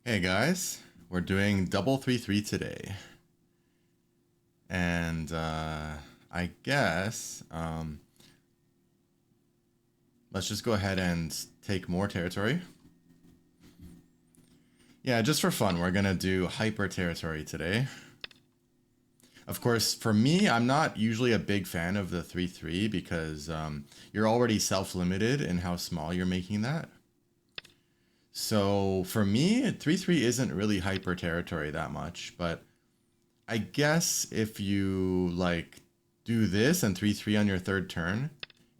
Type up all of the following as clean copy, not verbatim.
Hey guys, we're doing double 3-3 today. And I guess let's just go ahead and take more territory. Yeah, just for fun, we're gonna do hyper territory today. Of course, for me, I'm not usually a big fan of the 3-3 because you're already self-limited in how small you're making that. So for me, 3-3 isn't really hyper territory that much, but I guess if you like do this and 3-3 on your third turn,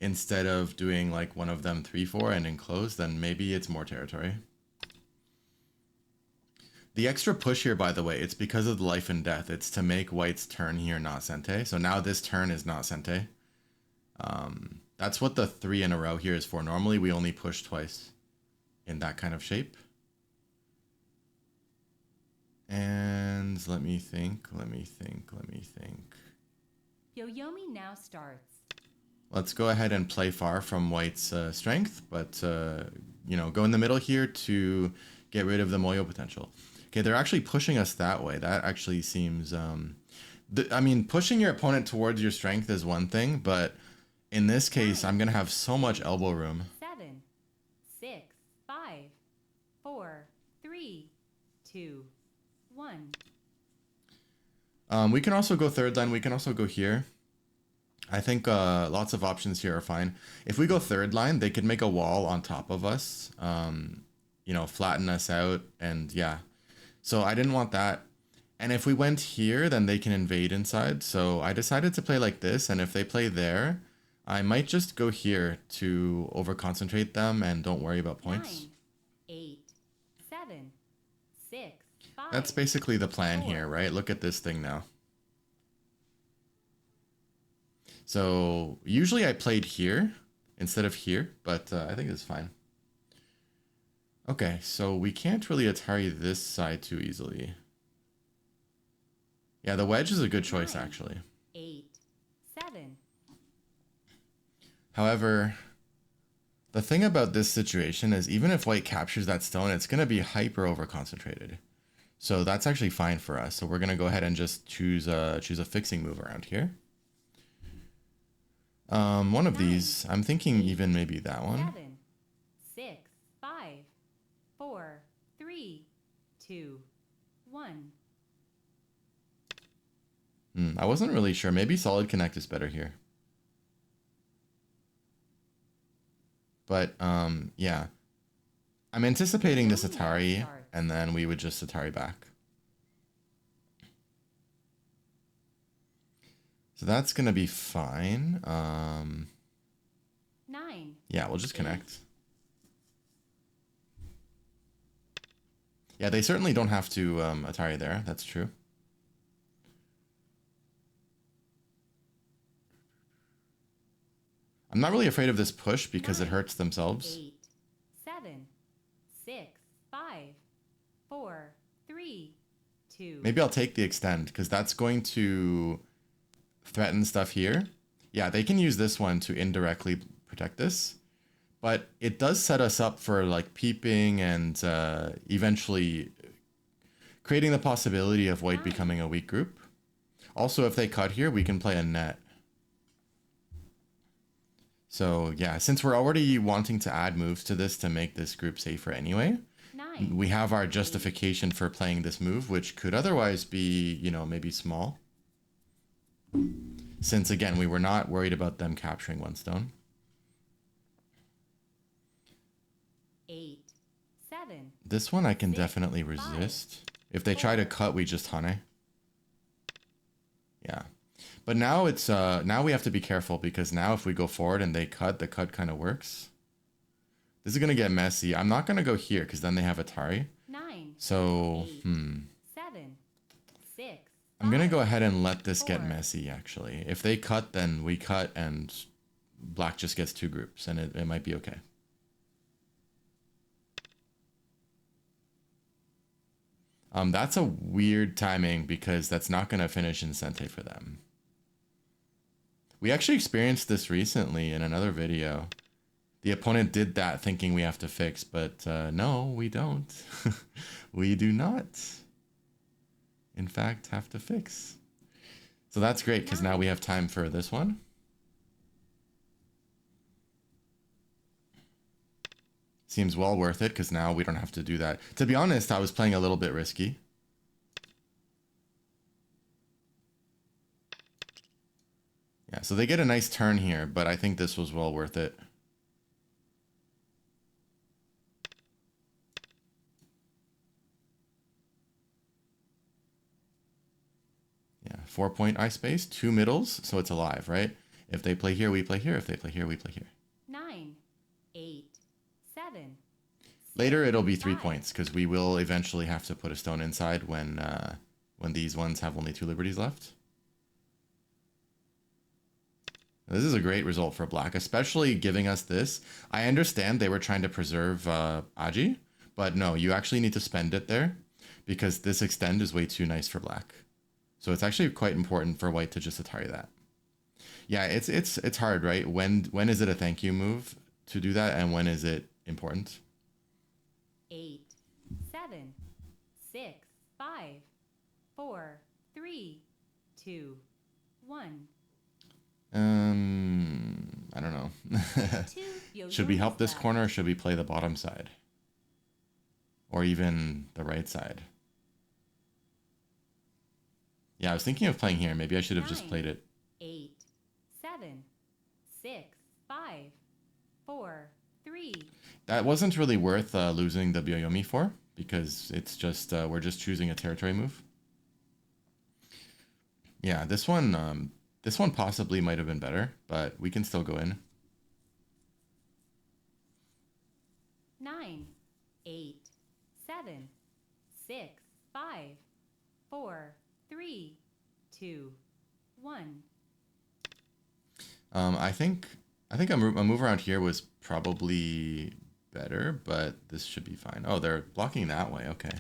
instead of doing like one of them 3-4 and enclose, then maybe it's more territory. The extra push here, by the way, it's because of the life and death. It's to make white's turn here not sente. So now this turn is not sente. That's what the 3 in a row here is for. Normally we only push twice in that kind of shape. And let me think. Yoyomi now starts. Let's go ahead and play far from white's strength, but you know, go in the middle here to get rid of the Moyo potential. Okay, they're actually pushing us that way. That actually seems I mean, pushing your opponent towards your strength is one thing, but in this case, I'm gonna have so much elbow room. 7, 6, 5, 4, 3, 2, 1. We can also go third line. We can also go here. I think lots of options here are fine. If we go third line, they could make a wall on top of us, you know, flatten us out, and yeah. So I didn't want that. And if we went here, then they can invade inside. So I decided to play like this, and if they play there, I might just go here to over-concentrate them and don't worry about points. 9, 8, 7, 6, 5. That's basically the plan here, right? Look at this thing now. So usually I played here instead of here, but I think it's fine. Okay, so we can't really Atari this side too easily. Yeah, the wedge is a good choice, 9, actually. 8, 7. However, the thing about this situation is even if white captures that stone, it's going to be hyper over-concentrated. So that's actually fine for us. So we're going to go ahead and just choose a fixing move around here. One of these. I'm thinking even maybe that one. 7, 6, 5, 4, 3, 2, 1. I wasn't really sure. Maybe solid connect is better here. But yeah. I'm anticipating this Atari, and then we would just Atari back. So that's going to be fine. 9. Yeah, we'll just connect. Yeah, they certainly don't have to Atari there. That's true. I'm not really afraid of this push because 9, it hurts themselves. 8, 7, 6, 5, 4, 3, 2. Maybe I'll take the extend because that's going to threaten stuff here. Yeah, they can use this one to indirectly protect this. But it does set us up for like peeping and eventually creating the possibility of white becoming a weak group. Also, if they cut here, we can play a net. So yeah, since we're already wanting to add moves to this to make this group safer anyway, 9, we have our justification for playing this move, which could otherwise be, you know, maybe small. Since again, we were not worried about them capturing one stone. 8, 7. This one I can 6, definitely 5, resist. If they try to cut, we just hane. Yeah. But now it's now we have to be careful because now if we go forward and they cut, the cut kind of works. This is gonna get messy. I'm not gonna go here because then they have Atari. 9. So 8, 7, 6. I'm gonna go ahead and let this get messy actually. If they cut, then we cut and black just gets two groups and it might be okay. That's a weird timing because that's not gonna finish in sente for them. We actually experienced this recently in another video. The opponent did that thinking we have to fix, but no, we don't. We do not, in fact, have to fix. So that's great, because now we have time for this one. Seems well worth it, because now we don't have to do that. To be honest, I was playing a little bit risky. Yeah, so they get a nice turn here, but I think this was well worth it. Yeah, 4-point ice space, 2 middles, so it's alive, right? If they play here, we play here. If they play here, we play here. 9, 8, 7. Later, it'll be 3 points, because we will eventually have to put a stone inside when these ones have only 2 liberties left. This is a great result for black, especially giving us this. I understand they were trying to preserve Aji, but no, you actually need to spend it there, because this extend is way too nice for black. So it's actually quite important for white to just Atari that. Yeah, it's hard, right? When is it a thank you move to do that, and when is it important? 8, 7, 6, 5, 4, 3, 2, 1. I don't know. Should we help this corner, or should we play the bottom side? Or even the right side? Yeah, I was thinking of playing here. Maybe I should have just played it. 8, 7, 6, 5, 4, 3. That wasn't really worth losing the Byoyomi for, because it's just we're just choosing a territory move. Yeah, this one possibly might have been better, but we can still go in. 9, 8, 7, 6, 5, 4, 3, 2, 1. I think a move around here was probably better, but this should be fine. Oh, they're blocking that way. Okay,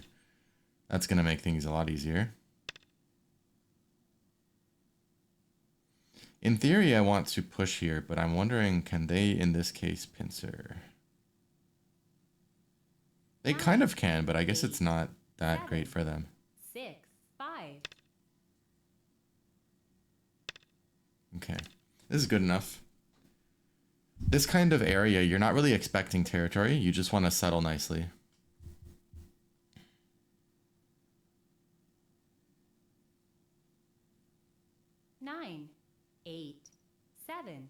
that's gonna make things a lot easier. In theory, I want to push here, but I'm wondering, can they, in this case, pincer? They kind of can, but I guess it's not that great for them. 6, 5. Okay, this is good enough. This kind of area, you're not really expecting territory. You just want to settle nicely. Nine, 8, 7,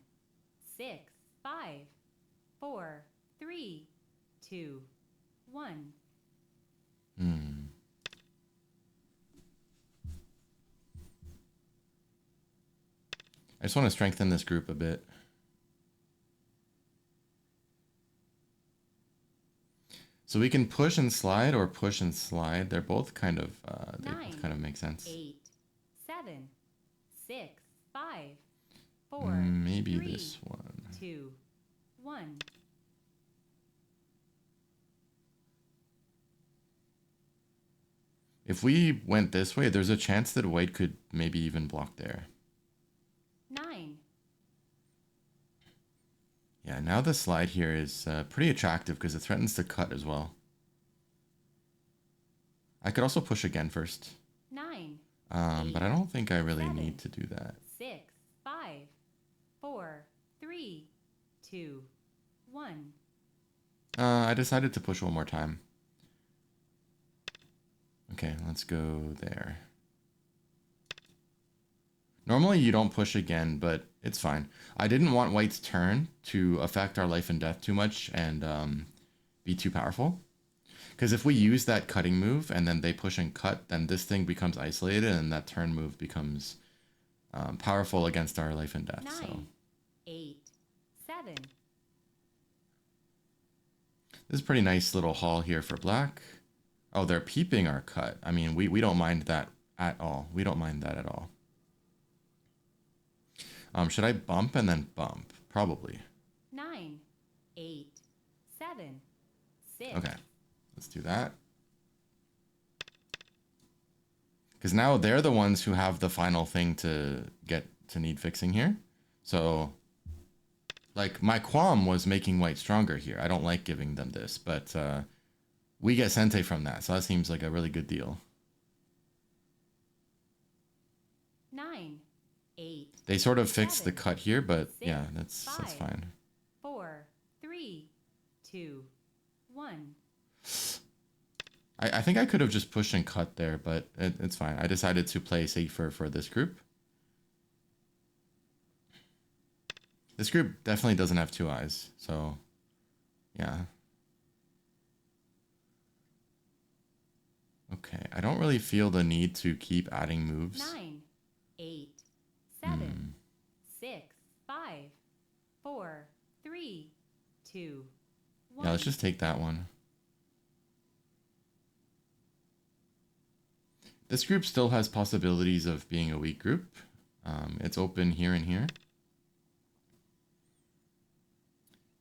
6, 5, 4, 3, 2, 1. I just want to strengthen this group a bit. So we can push and slide or push and slide. They're both kind of they both kind of make sense. 8, 7, 6, 5, 4, maybe 3, this one. 2, 1. If we went this way, there's a chance that white could maybe even block there. 9. Yeah, now the slide here is pretty attractive because it threatens to cut as well. I could also push again first. 9. But I don't think I really need to do that. 6, 5, 4, 3, 2, 1. I decided to push one more time. Okay, let's go there. Normally you don't push again, but it's fine. I didn't want white's turn to affect our life and death too much and be too powerful. Because if we use that cutting move and then they push and cut, then this thing becomes isolated and that turn move becomes powerful against our life and death. 9, So 8, 7. this is a pretty nice little haul here for black. Oh, they're peeping our cut. I mean, we don't mind that at all. We don't mind that at all. Should I bump and then bump? Probably. 9, 8, 7, 6. Okay, let's do that. Because now they're the ones who have the final thing to get to need fixing here. So Like, my qualm was making white stronger here. I don't like giving them this, but we get Sente from that, so that seems like a really good deal. 9, 8, They sort of fixed the 7, cut here, but 6, yeah, that's 5, fine. 4, 3, 2, 1. I think I could have just pushed and cut there, but it's fine. I decided to play safer for this group. This group definitely doesn't have 2 eyes, so yeah. Okay, I don't really feel the need to keep adding moves. 9, 8, 7, 6, 5, 4, 3, 2, 1. Yeah, let's just take that one. This group still has possibilities of being a weak group. It's open here and here.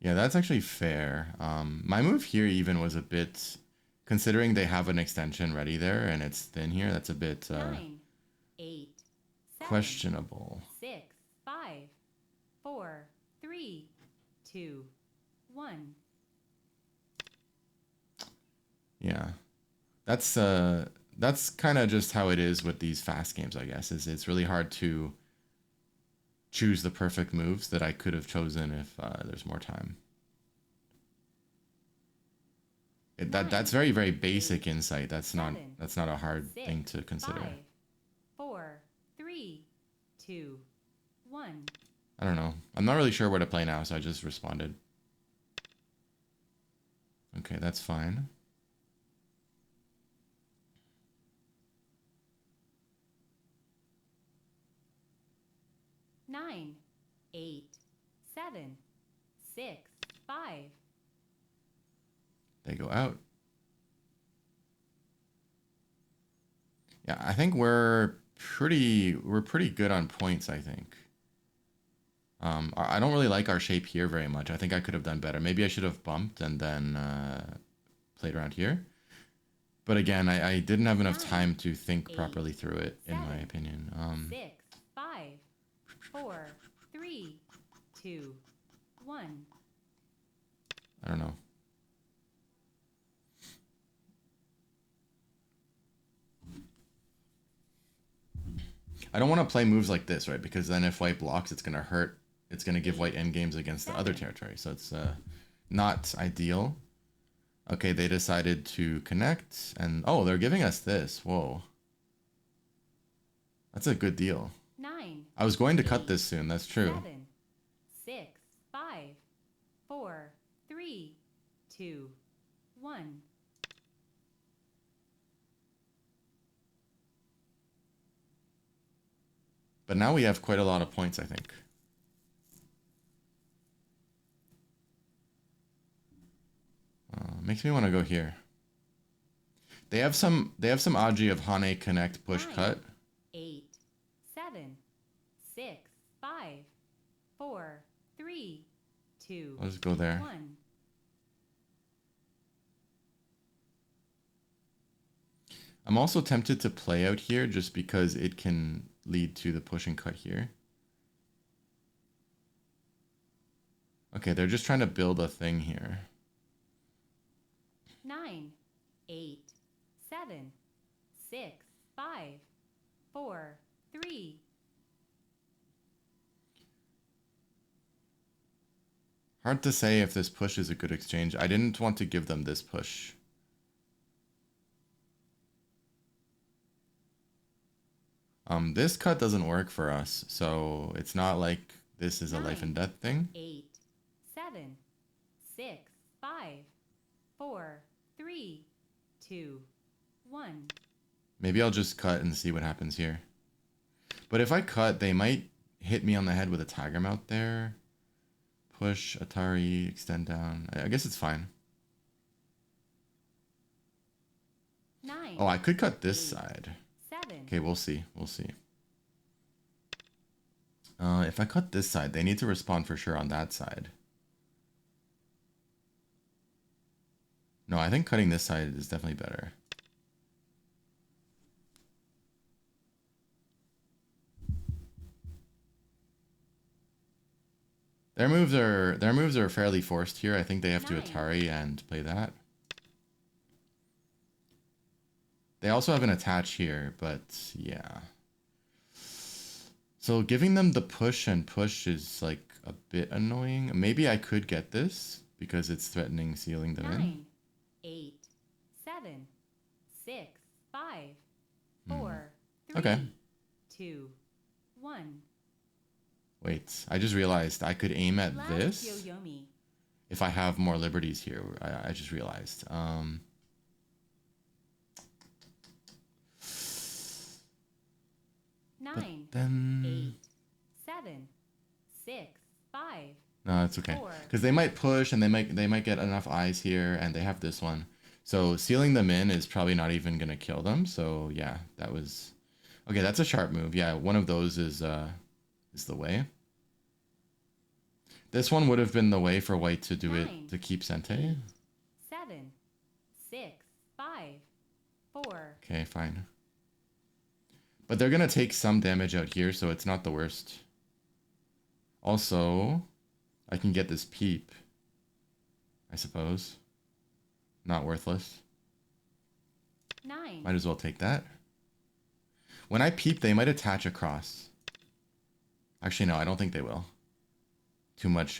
Yeah, that's actually fair. My move here even was a bit, considering they have an extension ready there and it's thin here, that's a bit 9, 8, 7, questionable. 6, 5, 4, 3, 2, 1. Yeah, that's kind of just how it is with these fast games, I guess. Is it's really hard to choose the perfect moves that I could have chosen if there's more time. That's very, very basic insight. That's not a hard thing to consider. 5, 4, 3, 2, 1. I don't know. I'm not really sure where to play now, so I just responded. Okay, that's fine. Nine, 8, 7, 6, 5. They go out. Yeah, I think we're pretty good on points, I think. I don't really like our shape here very much. I think I could have done better. Maybe I should have bumped and then played around here. But again, I didn't have enough time to think properly through it, in my opinion. 6, 5, 4, 3, 2, 1. I don't know. I don't want to play moves like this, right? Because then if white blocks, it's going to hurt. It's going to give white endgames against the other territory. So it's not ideal. Okay, they decided to connect. And, oh, they're giving us this. Whoa. That's a good deal. 9. I was going to cut this soon. That's true. 7, 6, 5, 4, 3, 2, 1. But now we have quite a lot of points, I think. Makes me want to go here. They have some Aji of Hane connect push 9, cut. 8, 7, 6, 5, 4, 3, 2, I'll just go there. 1. I'm also tempted to play out here just because it can lead to the push and cut here. Okay, they're just trying to build a thing here. 9, 8, 7, 6, 5, 4, 3. Hard to say if this push is a good exchange. I didn't want to give them this push. This cut doesn't work for us, so it's not like this is a 9, life and death thing. 8, 7, 6, 5, 4, 3, 2, 1. Maybe I'll just cut and see what happens here. But if I cut, they might hit me on the head with a Tygem out there. Push, Atari, extend down. I guess it's fine. 9. Oh, I could cut this 8, side. 7. Okay, we'll see. We'll see. If I cut this side, they need to respond for sure on that side. No, I think cutting this side is definitely better. Their moves are fairly forced here. I think they have to 9. Atari and play that. They also have an attach here, but yeah. So giving them the push and push is like a bit annoying. Maybe I could get this because it's threatening sealing them 9, 8, 7, 6, 5, 4, 3, Okay. 2, 1. Wait, I just realized I could aim at Last this Yo-Yomi. if I have more liberties here. I just realized. 9, Then 8, 7, 6, 5. no, it's okay. 4. Because they might push and they might get enough eyes here, and they have this one. So sealing them in is probably not even gonna kill them. So yeah, that was okay. That's a sharp move. Yeah, one of those is the way. This one would have been the way for white to do 9, it to keep Sente. 8, 7, 6, 5, 4. Okay, fine. But they're gonna take some damage out here, so it's not the worst. Also, I can get this peep, I suppose. Not worthless. 9. Might as well take that. When I peep, they might attach across. Actually, no, I don't think they will. Too much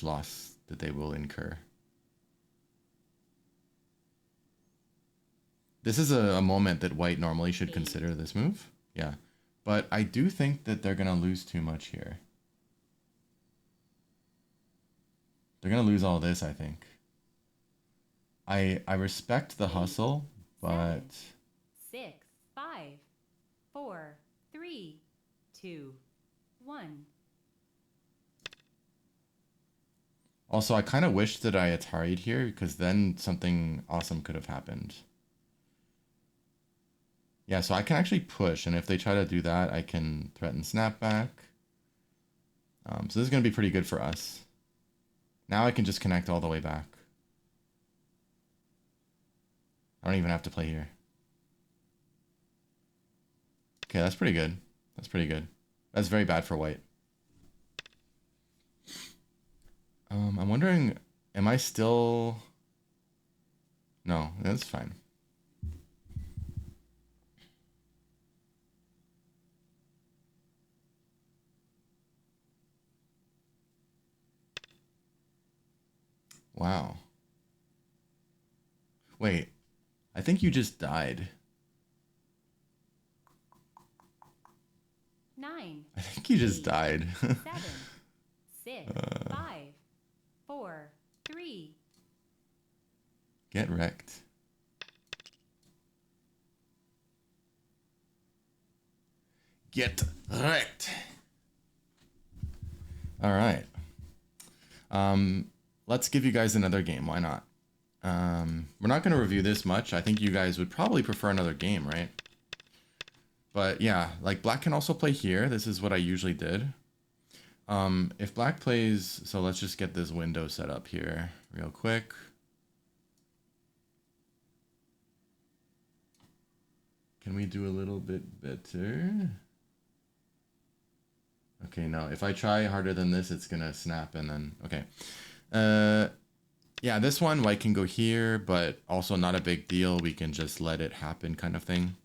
loss that they will incur. This is a moment that white normally should consider this move. Yeah. But I do think that they're going to lose too much here. They're going to lose all this, I think. I respect the hustle, but 6, 5, 4, 3, 2, 1. also I kind of wish that I Atari'd here because then something awesome could have happened. Yeah, so I can actually push, and if they try to do that, I can threaten snapback. So this is going to be pretty good for us. Now I can just connect all the way back. I don't even have to play here. Okay, that's pretty good. That's pretty good. That's very bad for white. I'm wondering, am I still... No, that's fine. Wow. Wait, I think you just died. 9. I think you just died. 7, 6, 5, 4, 3. Get wrecked. Get wrecked. All right. Let's give you guys another game. Why not? We're not going to review this much. I think you guys would probably prefer another game, right? But yeah, like black can also play here. This is what I usually did. If black plays, so let's just get this window set up here real quick. Can we do a little bit better? Okay, no, if I try harder than this, it's gonna snap and then, okay. Yeah, this one, white can go here, but also not a big deal. We can just let it happen kind of thing.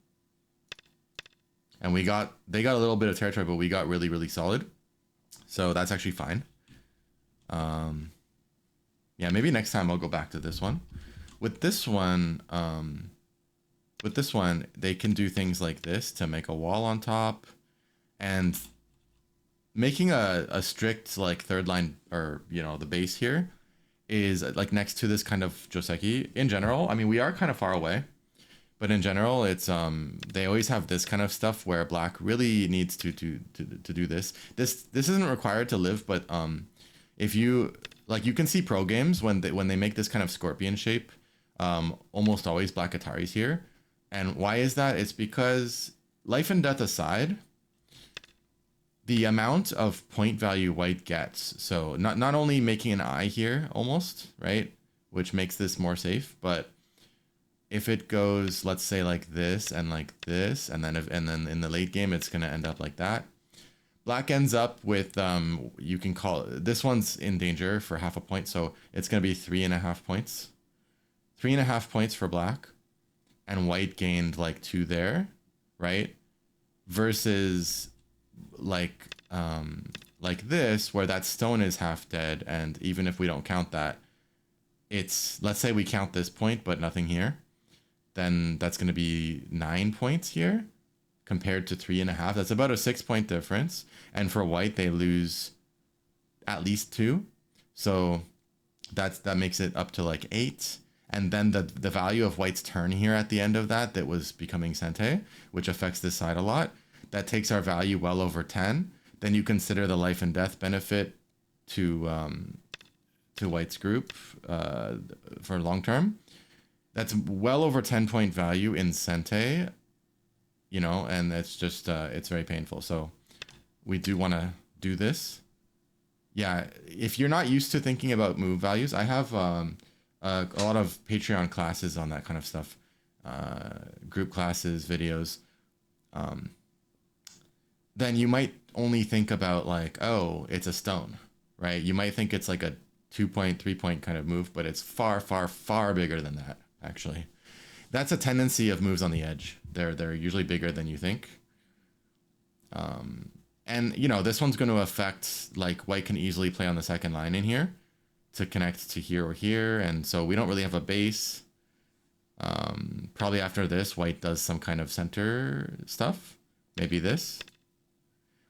And they got a little bit of territory, but we got really, really solid. So that's actually fine. Yeah, maybe next time I'll go back to this one. With this one, they can do things like this to make a wall on top. And making a strict like third line, or the base here is like next to this kind of Joseki. In general, I mean, we are kind of far away, but in general, it's they always have this kind of stuff where black really needs to do this. This isn't required to live, but if you like, you can see pro games when they make this kind of scorpion shape, almost always black Atari's here. And why is that? It's because life and death aside, the amount of point value white gets, so not only making an eye here almost, right, which makes this more safe, but if it goes, let's say like this, and then in the late game it's going to end up like that. Black ends up with, you can call it, this one's in danger for half a point, so it's going to be 3.5 points. 3.5 points for black, and white gained like 2 there, right? Versus like this, where that stone is half dead, and even if we don't count that, it's, let's say we count this point, but nothing here, then that's going to be 9 points here compared to 3.5. That's about a 6-point difference. And for white, they lose at least 2. So that makes it up to like 8. And then the value of white's turn here at the end of that was becoming Sente, which affects this side a lot. That takes our value well over 10. Then you consider the life and death benefit to white's group for long term. That's well over 10-point value in Sente, you know, and it's just, it's very painful. So we do want to do this. Yeah, if you're not used to thinking about move values, I have a lot of Patreon classes on that kind of stuff, group classes, videos. Then you might only think about like, oh, it's a stone, right? You might think it's like a 2-point, 3-point kind of move, but it's far, far, far bigger than that, actually. That's a tendency of moves on the edge. They're usually bigger than you think. And, you know, this one's going to affect, like, white can easily play on the second line in here to connect to here or here, and so we don't really have a base. Probably after this, white does some kind of center stuff. Maybe this.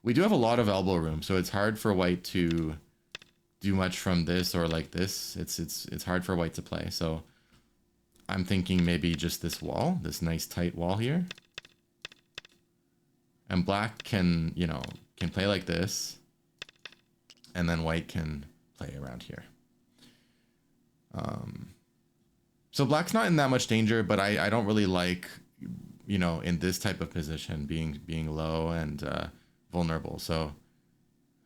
We do have a lot of elbow room, so it's hard for white to do much from this or like this. It's hard for white to play, so I'm thinking maybe just this wall, this nice tight wall here. And black can, you know, can play like this, and then white can play around here. So black's not in that much danger, but I don't really like, you know, in this type of position being low and vulnerable. So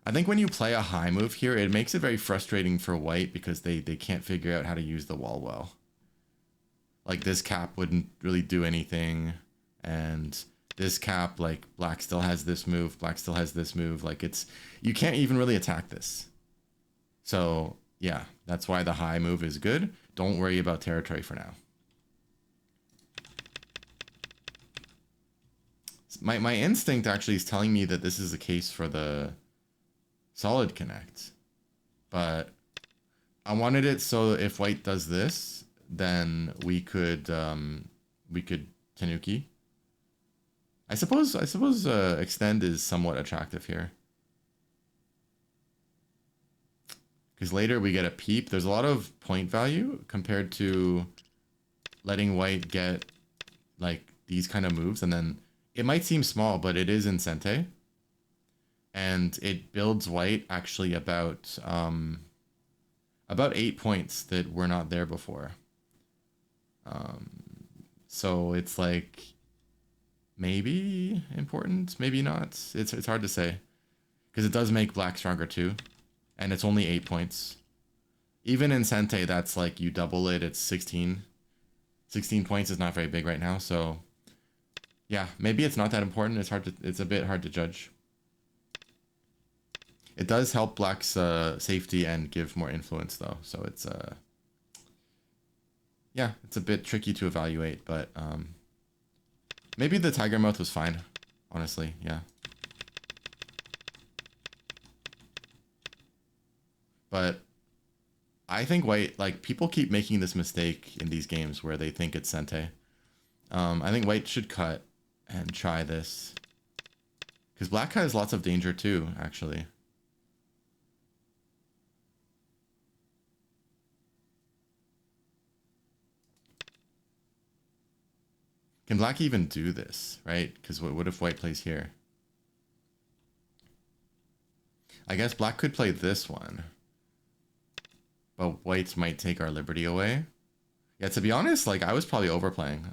I think when you play a high move here, it makes it very frustrating for white because they can't figure out how to use the wall well. Like this cap wouldn't really do anything, and this cap, like black still has this move, black still has this move. Like it's, you can't even really attack this. So yeah, that's why the high move is good. Don't worry about territory for now. My instinct actually is telling me that this is the case for the solid connect, but I wanted it so if white does this, then we could Tenuki. I suppose extend is somewhat attractive here, because later we get a peep. There's a lot of point value compared to letting white get like these kind of moves, and then it might seem small, but it is in Sente, and it builds white actually about 8 points that were not there before. So it's like maybe important, maybe not. It's hard to say, because it does make black stronger too, and it's only 8 points. Even in Sente, that's like you double it, it's 16. 16 points is not very big right now, so yeah, maybe it's not that important. It's a bit hard to judge. It does help black's safety and give more influence though, so it's yeah, it's a bit tricky to evaluate, but maybe the tiger mouth was fine, honestly, yeah. But I think white, like, people keep making this mistake in these games where they think it's Sente. I think white should cut and try this, because black has lots of danger too, actually. Can black even do this, right? Because what if white plays here? I guess black could play this one, but white might take our liberty away. Yeah, to be honest, like, I was probably overplaying.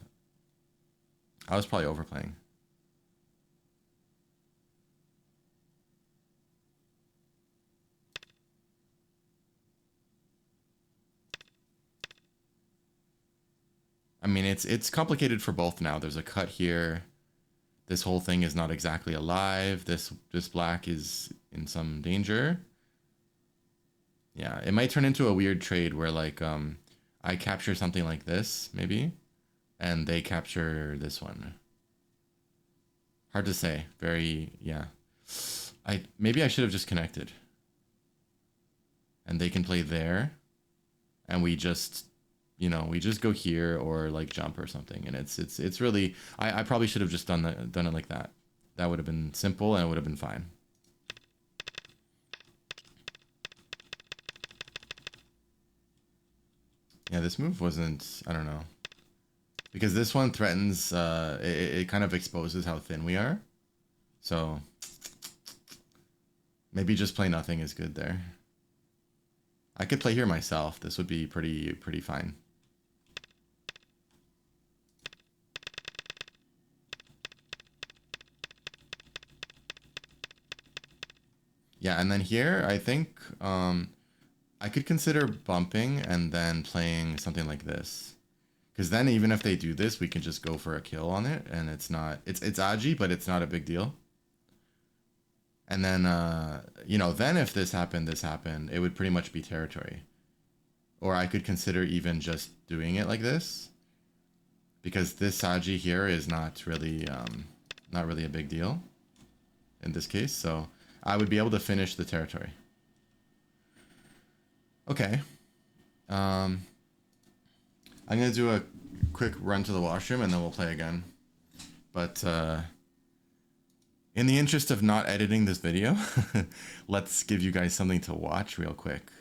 I mean, it's complicated for both now. There's a cut here. This whole thing is not exactly alive. This black is in some danger. Yeah, it might turn into a weird trade where like I capture something like this maybe, and they capture this one. Hard to say. Very, yeah. Maybe I should have just connected. And they can play there, and we just, you know, we just go here or like jump or something, and it's really, I probably should have just done it like that. That would have been simple and it would have been fine. Yeah, this move wasn't, I don't know. Because this one threatens, it kind of exposes how thin we are. So maybe just play nothing is good there. I could play here myself. This would be pretty fine. Yeah, and then here, I think I could consider bumping and then playing something like this. Because then even if they do this, we can just go for a kill on it, and it's not, it's Aji, but it's not a big deal. And then, you know, then if this happened, it would pretty much be territory. Or I could consider even just doing it like this. Because this Saji here is not really a big deal in this case. So I would be able to finish the territory. Okay. I'm going to do a quick run to the washroom and then we'll play again. But in the interest of not editing this video, let's give you guys something to watch real quick.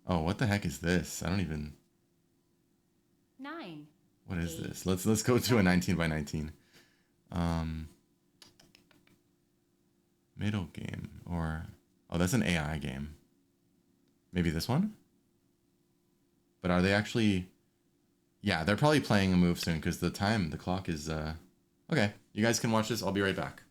Oh, what the heck is this? I don't even... 9. What is this? Let's go to a 19 by 19. Middle game or... Oh, that's an AI game. Maybe this one? But are they actually... Yeah, they're probably playing a move soon because the clock is... Okay, you guys can watch this. I'll be right back.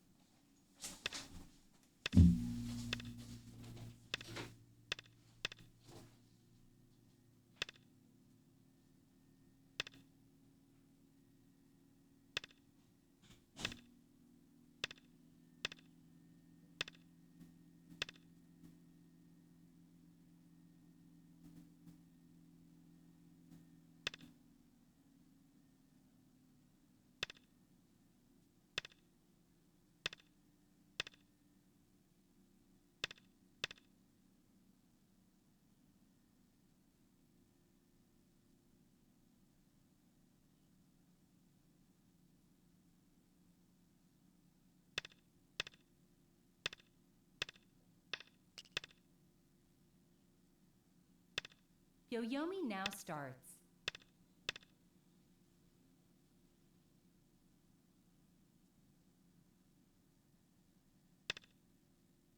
Yoyomi now starts.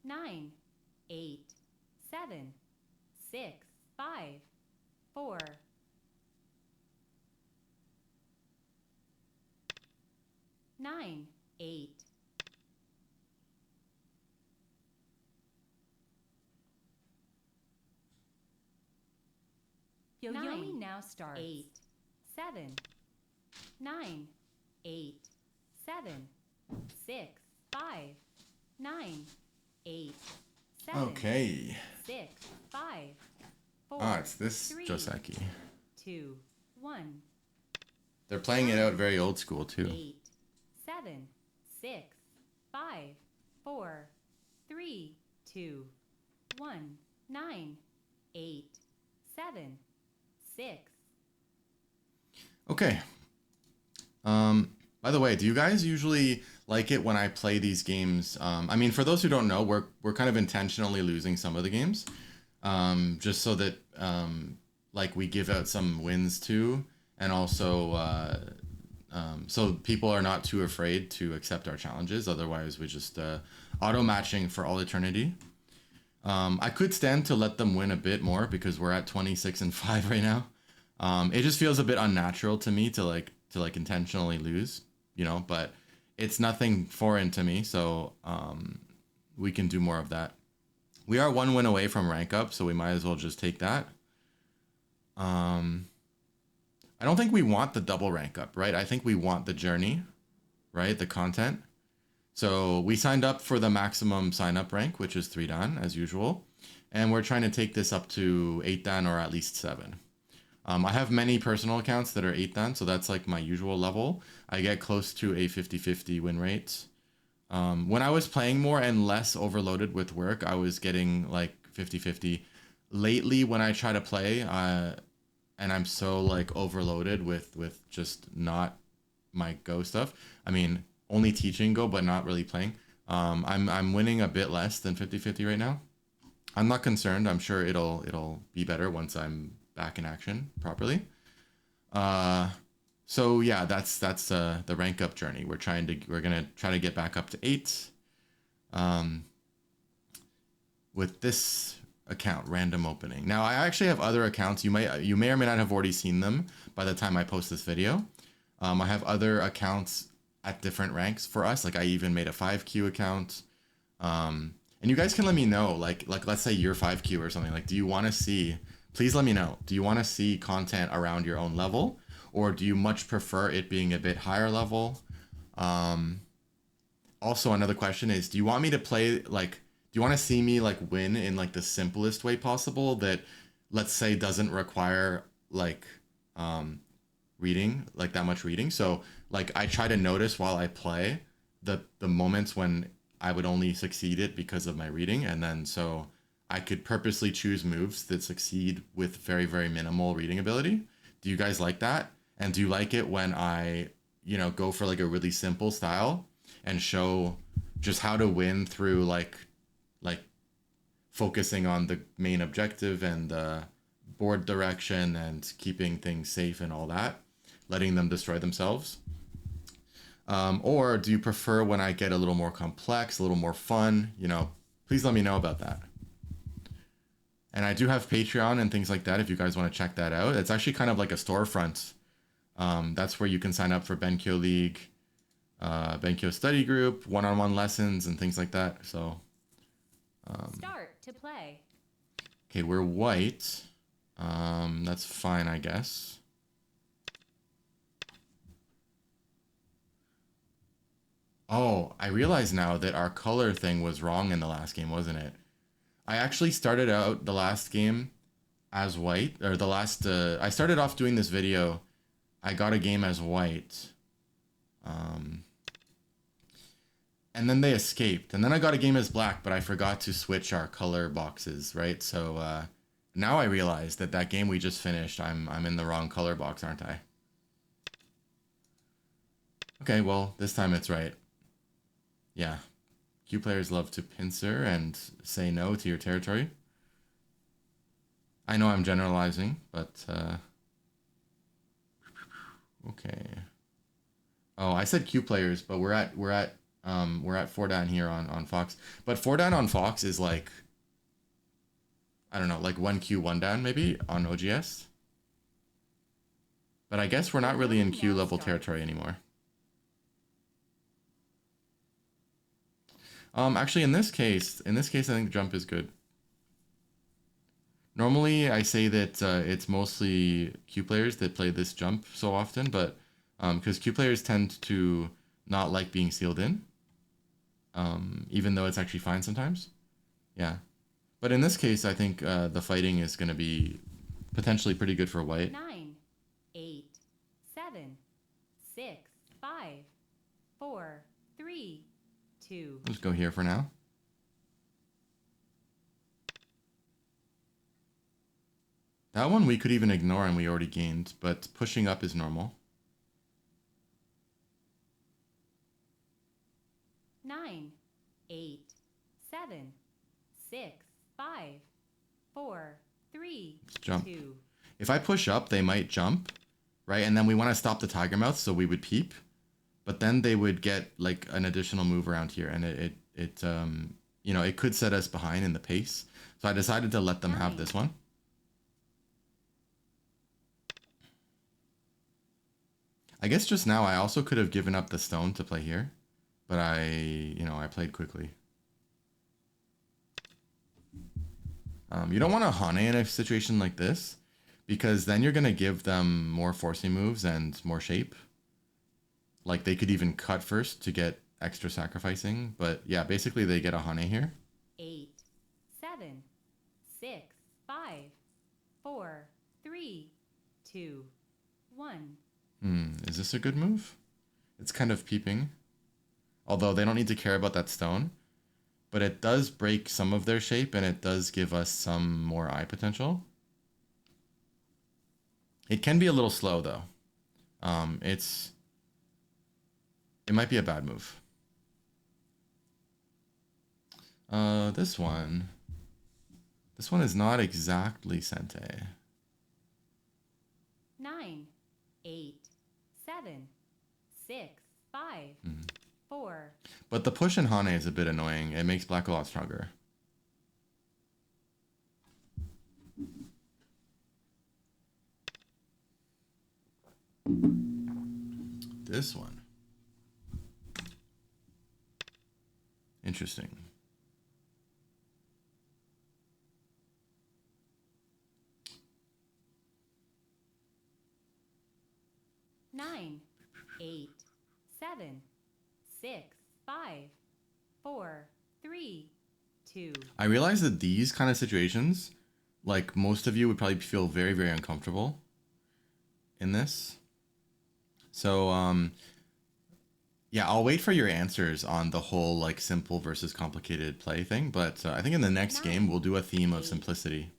Nine, 8, 7, 6, 5, 4. 9, 8. Yoyomi now starts. 8, 7, 9, 8, 7, 6, 5, 9, 8, 7. Okay. 6, 5, 4. Ah, it's this 3, Joseki. 2, 1. They're playing it out very old school too. 8, 7, 6, 5, 4, 3, 2, 1. 9, 8, 7, 6. Okay. By the way, do you guys usually like it when I play these games? I mean, for those who don't know, we're kind of intentionally losing some of the games, just so that like we give out some wins too, and also so people are not too afraid to accept our challenges. Otherwise, we just auto matching for all eternity. I could stand to let them win a bit more because we're at 26-5 right now. It just feels a bit unnatural to me to intentionally lose, you know, but it's nothing foreign to me. So, we can do more of that. We are 1 win away from rank up, so we might as well just take that. I don't think we want the double rank up, right? I think we want the journey. right? The content. So we signed up for the maximum sign up rank, which is 3 Dan as usual. And we're trying to take this up to 8 Dan or at least 7. I have many personal accounts that are 8 Dan, so that's like my usual level. I get close to a 50-50 win rate. When I was playing more and less overloaded with work, I was getting like 50-50. Lately, when I try to play, and I'm so like overloaded with just not my Go stuff. I mean, only teaching Go, but not really playing. I'm winning a bit less than 50-50 right now. I'm not concerned. I'm sure it'll be better once I'm back in action properly. So yeah, that's the rank up journey. We're gonna try to get back up to 8. With this account, random opening. Now I actually have other accounts. You may or may not have already seen them by the time I post this video. I have other accounts at different ranks for us. Like I even made a 5Q account. And you guys can let me know, like let's say you're 5Q or something. Like, do you want to see? Please let me know. Do you want to see content around your own level, or do you much prefer it being a bit higher level? Also, another question is, do you want me to play like? Do you want to see me like win in like the simplest way possible that, let's say, doesn't require like reading, like that much reading? So like I try to notice while I play the moments when I would only succeed it because of my reading, and then so I could purposely choose moves that succeed with very, very minimal reading ability. Do you guys like that? And do you like it when I, go for like a really simple style and show just how to win through like focusing on the main objective and the board direction and keeping things safe and all that, letting them destroy themselves? Or do you prefer when I get a little more complex, a little more fun? Please let me know about that. And I do have Patreon and things like that if you guys want to check that out. It's actually kind of like a storefront. That's where you can sign up for BenKyo League, BenKyo Study Group, one-on-one lessons, and things like that. So, Start to play. Okay, we're white. That's fine, I guess. Oh, I realize now that our color thing was wrong in the last game, wasn't it? I actually started out the last game as white, or I started off doing this video. I got a game as white. And then they escaped. And then I got a game as black, but I forgot to switch our color boxes, right? So now I realize that game we just finished, I'm in the wrong color box, aren't I? Okay, well, this time it's right. Yeah. Q players love to pincer and say no to your territory. I know I'm generalizing, but okay. Oh, I said Q players, but we're at 4 Dan here on Fox. But 4 Dan on Fox is like, I don't know, like 1Q 1 Dan maybe on OGS. But I guess we're not really in Q level territory anymore. Actually, in this case, I think jump is good. Normally, I say that it's mostly Q players that play this jump so often, but because Q players tend to not like being sealed in, even though it's actually fine sometimes. Yeah. But in this case, I think the fighting is going to be potentially pretty good for white. 9, 8, 7, 6, 5, 4, 3, 2. Let's go here for now. That one we could even ignore and we already gained, but pushing up is normal. 9, 8, 7, 6, 5, 4, 3, Let's jump. 2. If I push up, they might jump, right? And then we want to stop the Tiger Mouth, so we would peep. But then they would get like an additional move around here, and it could set us behind in the pace. So I decided to let them have this one. I guess just now I also could have given up the stone to play here, but I played quickly. You don't want to Hane in a situation like this, because then you're going to give them more forcing moves and more shape. Like they could even cut first to get extra sacrificing. But yeah, basically they get a Hane here. 8, 7, 6, 5, 4, 3, 2, 1. Is this a good move? It's kind of peeping. Although they don't need to care about that stone. But it does break some of their shape, and it does give us some more eye potential. It can be a little slow, though. It might be a bad move. This one is not exactly Sente. 9, 8, 7, 6, 5, 4. But the push in Hane is a bit annoying. It makes black a lot stronger. This one. Interesting. Nine, 8, 7, 6, 5, 4, 3, 2. I realize that these kind of situations, like most of you would probably feel very, very uncomfortable in this. So, yeah, I'll wait for your answers on the whole like simple versus complicated play thing. But I think in the next game, we'll do a theme of simplicity.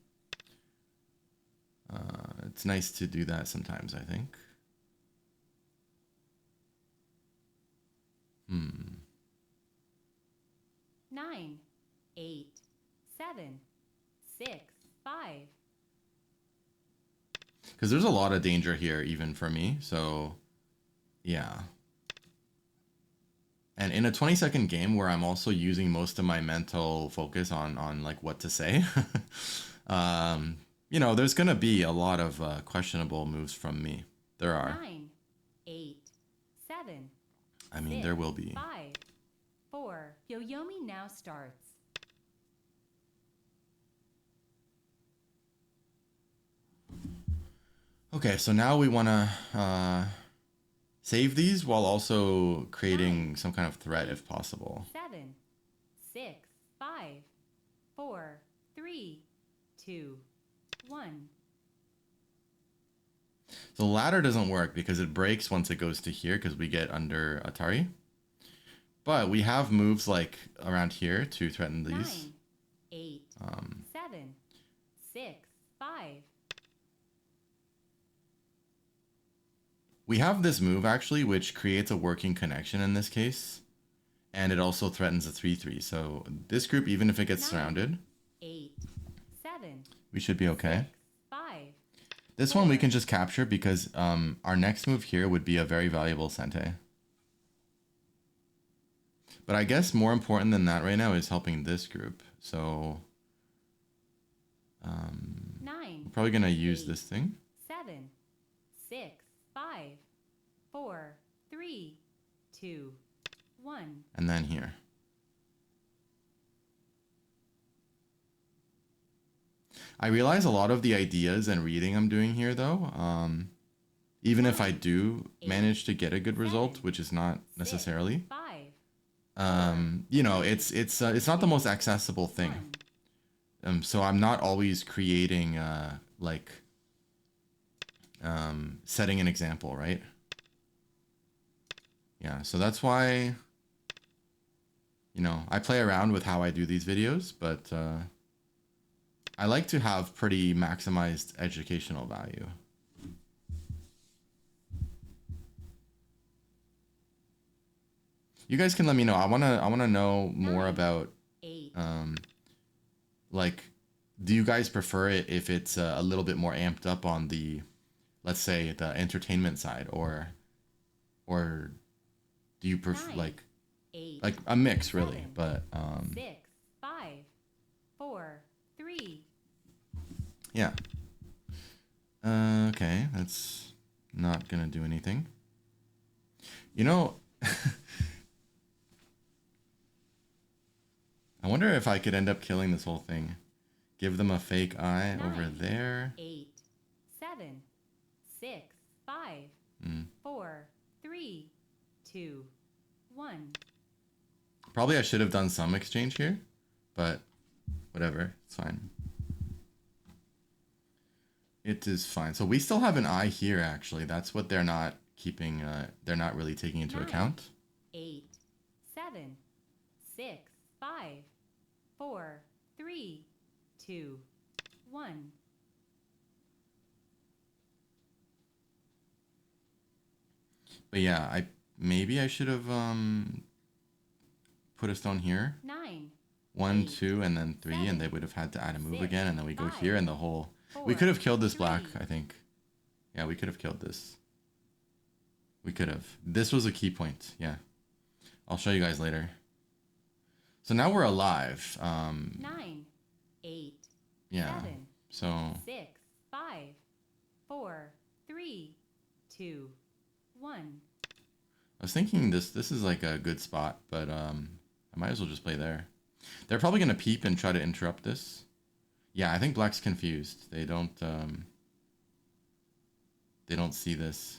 It's nice to do that sometimes, I think. 9, 8, 7, 6, 5. Because there's a lot of danger here, even for me. So, yeah. And in a 20-second game where I'm also using most of my mental focus on like what to say, you know, there's going to be a lot of questionable moves from me. There are. 9, 8, 7. I mean, there will be. 5, 4. Yoyomi now starts. Okay, so now we want to save these while also creating some kind of threat if possible. 7, 6, 5, 4, 3, 2, 1. The ladder doesn't work because it breaks once it goes to here because we get under Atari. But we have moves like around here to threaten these. 9, 8, 7, 6, 5. We have this move actually, which creates a working connection in this case. And it also threatens a 3-3. So this group, even if it gets 9, surrounded, 8, 7, we should be okay. 6, 5. This one we can just capture because our next move here would be a very valuable Sente. But I guess more important than that right now is helping this group. So 9. we're probably going to use 8, this thing. 7, 6, 5, 4, 3, 2, 1. And then here. I realize a lot of the ideas and reading I'm doing here, though, even if I do manage to get a good result, which is not necessarily, 5, you know, it's not the most accessible thing. 1. So I'm not always creating like setting an example, right? Yeah, so that's why, you know, I play around with how I do these videos, but I like to have pretty maximized educational value. You guys can let me know. I wanna know more 9, about 8, like, do you guys prefer it if it's a little bit more amped up on the, let's say, the entertainment side, or do you prefer 9, like 8, a mix really? 7, But 6, 5, 4, 3. yeah. Okay, that's not gonna do anything. You know, I wonder if I could end up killing this whole thing. Give them a fake eye 9, over there. 8, 7, 6, 5, 4, 3, 2, 1. Probably I should have done some exchange here, but whatever, it's fine. It is fine. So we still have an eye here, actually. That's what they're not keeping, they're not really taking into 9, account. 8, 7, 6, 5, 4, 3, 2, 1. But yeah, maybe I should have put a stone here. 9, 1, 8, 2, and then 3, 7, and they would have had to add a move 6, again, and then we go 5, here, and the whole... 4, We could have killed this 3, black, I think. Yeah, we could have killed this. We could have. This was a key point, yeah. I'll show you guys later. So now we're alive. 9, 8, Yeah, 7, so... 6, 5, 4, 3, 2, 1. I was thinking this is like a good spot, but I might as well just play there. They're probably going to peep and try to interrupt this. Yeah, I think black's confused. They don't see this.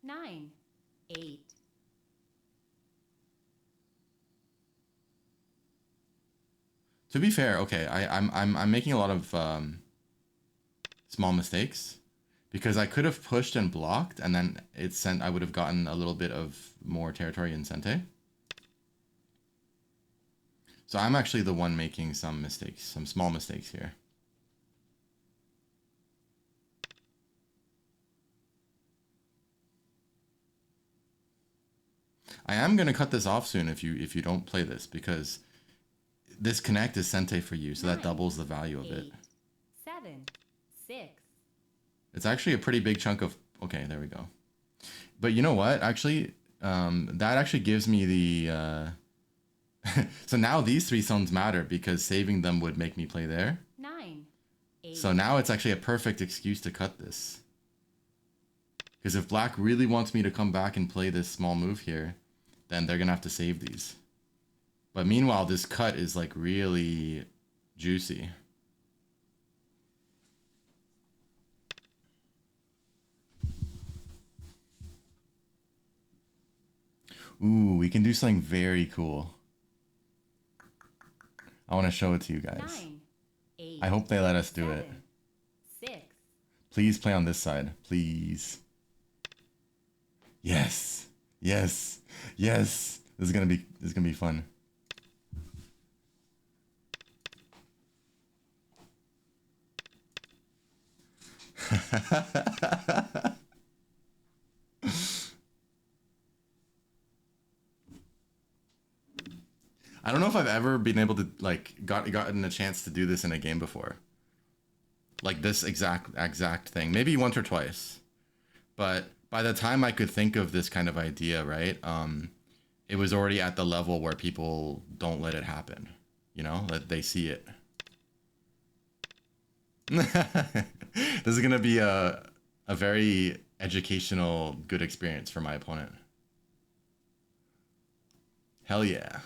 9, 8. To be fair, okay, I'm making a lot of small mistakes because I could have pushed and blocked, and then I would have gotten a little bit of more territory in Sente. So I'm actually the one making some mistakes, some small mistakes here. I am going to cut this off soon if you don't play this, because this connect is Sente for you, so 9, that doubles the value of 8, it. 7, 6. It's actually a pretty big chunk of... Okay, there we go. But you know what? Actually, that actually gives me the... So now these 3 stones matter because saving them would make me play there. 9, 8. So now it's actually a perfect excuse to cut this. Because if black really wants me to come back and play this small move here, then they're going to have to save these. But meanwhile, this cut is like really juicy. Ooh, we can do something very cool. I want to show it to you guys. 9, 8. I hope they let us do 7, it. 6. Please play on this side. Please. Yes. Yes. Yes. This is gonna be fun. I don't know if I've ever been able to gotten a chance to do this in a game before. Like this exact thing. Maybe once or twice. But by the time I could think of this kind of idea, right? It was already at the level where people don't let it happen. You know, that they see it. This is gonna be a very educational, good experience for my opponent. Hell yeah.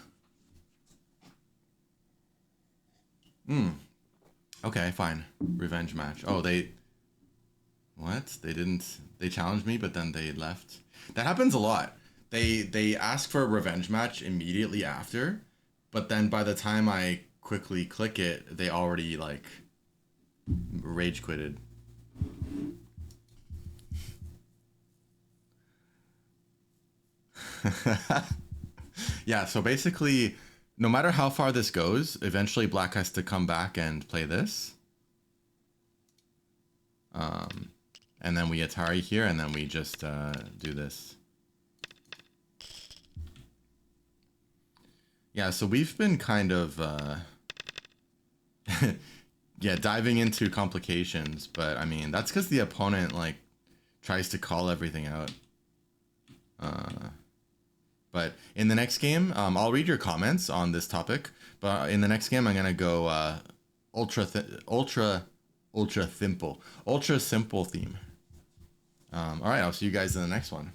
Okay, fine. Revenge match. Oh, what? They challenged me, but then they left. That happens a lot. They ask for a revenge match immediately after, but then by the time I quickly click it, they already like rage quitted. Yeah, so basically, no matter how far this goes, eventually black has to come back and play this. And then we Atari here, and then we just do this. Yeah, so we've been kind of, yeah, diving into complications, but I mean, that's because the opponent, like, tries to call everything out. But in the next game, I'll read your comments on this topic, but in the next game, I'm going to go ultra simple theme. All right, I'll see you guys in the next one.